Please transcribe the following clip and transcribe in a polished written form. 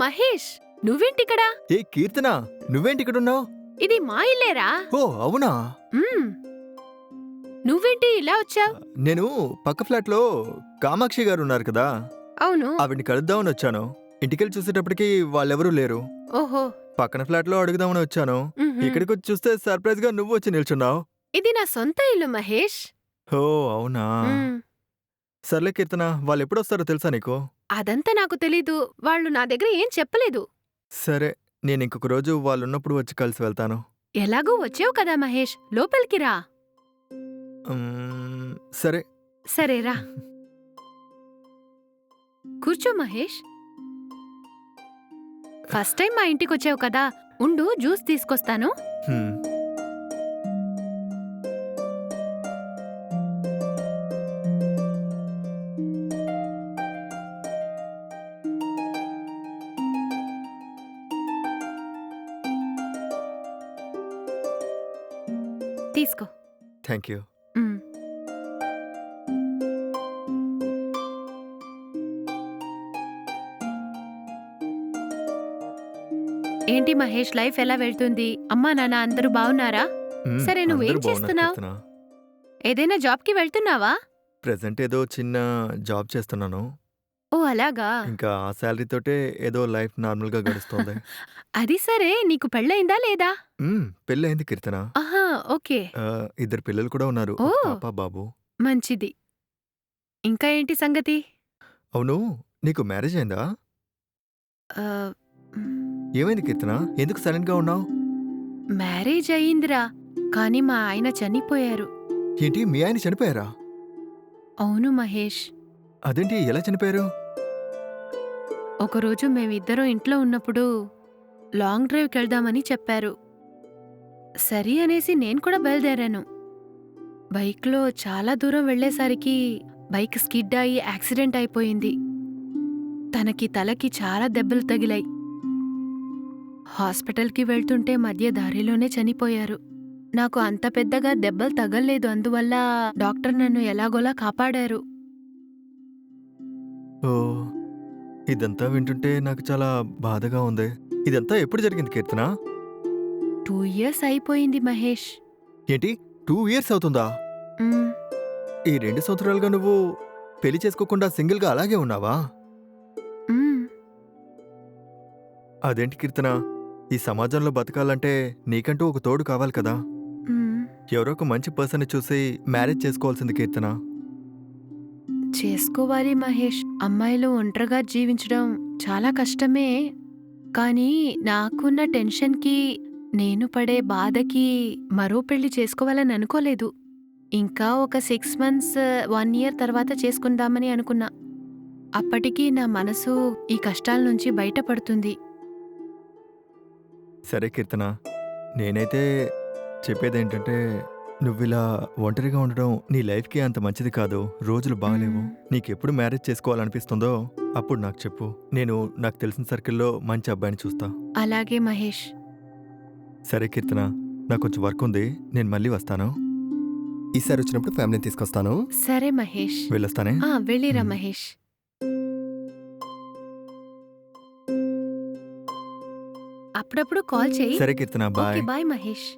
మహేష్, నువ్వేంటిక్కడ? ఏ కీర్తన, నువ్వేంటి ఇక్కడున్నావు? ఇది మా ఇల్లేరా? ఓ అవునా? మ్మ్. నువ్వేంటి ఇలా వచ్చావ్? నేను పక్క ఫ్లాట్లో కామాక్షి గారు ఉన్నారు కదా, అవును. ఆవిడ్ని కలుద్దామని వచ్చాను. ఇంటికెళ్ళి చూసేటప్పటికి వాళ్ళెవరూ లేరు. ఓహో. పక్కన ఫ్లాట్లో అడుగుదామని వచ్చాను. మ్హూ. ఇక్కడికి వచ్చి చూస్తే సర్ప్రైజ్ గా నువ్వు వచ్చి నిల్చున్నావు. ఇది నా సొంత ఇల్లు మహేష్. ఓ అవునా? మ్మ్. సర్లే కీర్తన, వాళ్ళు ఎప్పుడొస్తారో తెలుసా నీకు? అదంతా నాకు తెలీదు. వాళ్ళు నా దగ్గర ఏం చెప్పలేదు. సరే, నేను ఇంకొక రోజు వాళ్ళున్నప్పుడు వచ్చి కలిసి వెళ్తాను. ఎలాగూ వచ్చావు కదా మహేష్, లోపలికి రా. సరే. సరేరా. కూర్చో మహేష్. ఫస్ట్ టైం మా ఇంటికొచ్చావు కదా, ఉండు జ్యూస్ తీసుకొస్తాను. హ్మ్. తీసుకో. Thank you. మ్మ్. ఏంటి మహేష్, లైఫ్ ఎలా వెళ్తుంది? అమ్మా నాన్న అందరూ బావున్నారా? సరే, నువ్వేం అందరూ బాగున్నారు చేస్తున్నావ్? కీర్తన. ఏదైనా జాబ్కి వెళ్తున్నావా? ప్రెజెంట్ ఏదో చిన్న జాబ్ చేస్తున్నాను. ఓ అలాగా. ఇంకా ఆ శాలరీతోటే ఏదో లైఫ్ నార్మల్గా గడుస్తోంది. అది సరే, నీకు పెళ్ళయిందా లేదా? పెళ్ళయింది కీర్తన. ఆహా, ఓకే. ఇద్దరు పిల్లలు కూడా ఉన్నారు, ఓ. ఒక పాప బాబు. మంచిది. ఇంకా ఏంటి సంగతి? అవును, నీకు మ్యారేజ్ అయిందా? ఆ, మ్, ఏమైంది కీర్తన, ఎందుకు సైలెంట్ గా ఉన్నావు? మ్యారేజ్ అయ్యిందిరా, కానీ మా ఆయన చనిపోయారు. ఏంటి, మీ ఆయన చనిపోయారా? అవును మహేష్. అదేంటి, ఎలా చనిపోయారు? ఒకరోజు మేమిద్దరం ఇంట్లో ఉన్నప్పుడు లాంగ్ డ్రైవ్కి వెళ్దామని చెప్పారు. సరి అనేసి నేను కూడా బయలుదేరాను. బైక్లో చాలా దూరం వెళ్లేసరికి బైక్ స్కిడ్ అయి యాక్సిడెంట్ అయిపోయింది. తనకి తలకి చాలా దెబ్బలు తగిలాయి. హాస్పిటల్కి వెళ్తుంటే మధ్య దారిలోనే చనిపోయారు. నాకు అంత పెద్దగా దెబ్బలు తగల్లేదు, అందువల్ల డాక్టర్ నన్ను ఎలాగోలా కాపాడారు. ఓ, ఇదంతా వింటుంటే నాకు చాలా బాధగా ఉంది. ఇదంతా ఎప్పుడు జరిగింది కీర్తన? 2 years అయిపోయింది మహేష్. ఏంటి, 2 years అవుతుందా? మ్, ఈ 2 సంవత్సరాలుగా నువ్వు పెళ్లి చేసుకోకుండా సింగిల్గా అలాగే ఉన్నావా? మ్. అదేంటి కీర్తన, ఈ సమాజంలో బతకాలంటే నీకంటూ ఒక తోడు కావాలి కదా. మ్, ఎవరో ఒక మంచి పర్సన్ని చూసి మ్యారేజ్ చేసుకోవాల్సింది కీర్తన. చేసుకోవాలి మహేష్. అమ్మాయిలు ఒంటరిగా జీవించడం చాలా కష్టమే. కానీ నాకున్న టెన్షన్కి, నేను పడే బాధకి మరో పెళ్లి చేసుకోవాలని అనుకోలేదు. ఇంకా ఒక 6 months 1 year తర్వాత చేసుకుందామని అనుకున్నా. అప్పటికి నా మనసు ఈ కష్టాల నుంచి బయటపడుతుంది. సరే కీర్తన, నేనైతే చెప్పేదేంటంటే, నువ్విలా ఒంటరిగా ఉండడం నీ లైఫ్కి అంత మంచిది కాదు. రోజులు బాగలేవు. మ్. నీకెప్పుడు మ్యారేజ్ చేసుకోవాలనిపిస్తుందో అప్పుడు నాకు చెప్పు. నేను నాకు తెలిసిన సర్కిల్లో మంచి అబ్బాయిని చూస్తా. అలాగే మహేష్. సరే కీర్తన, నాకు కొంచెం వర్క్ ఉంది, నేను మళ్ళీ వస్తాను. ఈసారి వచ్చినప్పుడు ఫ్యామిలీని తీసుకొస్తాను. సరే మహేష్. వెళ్ళొస్తానే. వెళ్ళిరా మ్. మహేష్. అప్పుడప్పుడు కాల్ చేయి. సరే కీర్తన, ఓకే, బాయ్. బాయ్ మహేష్.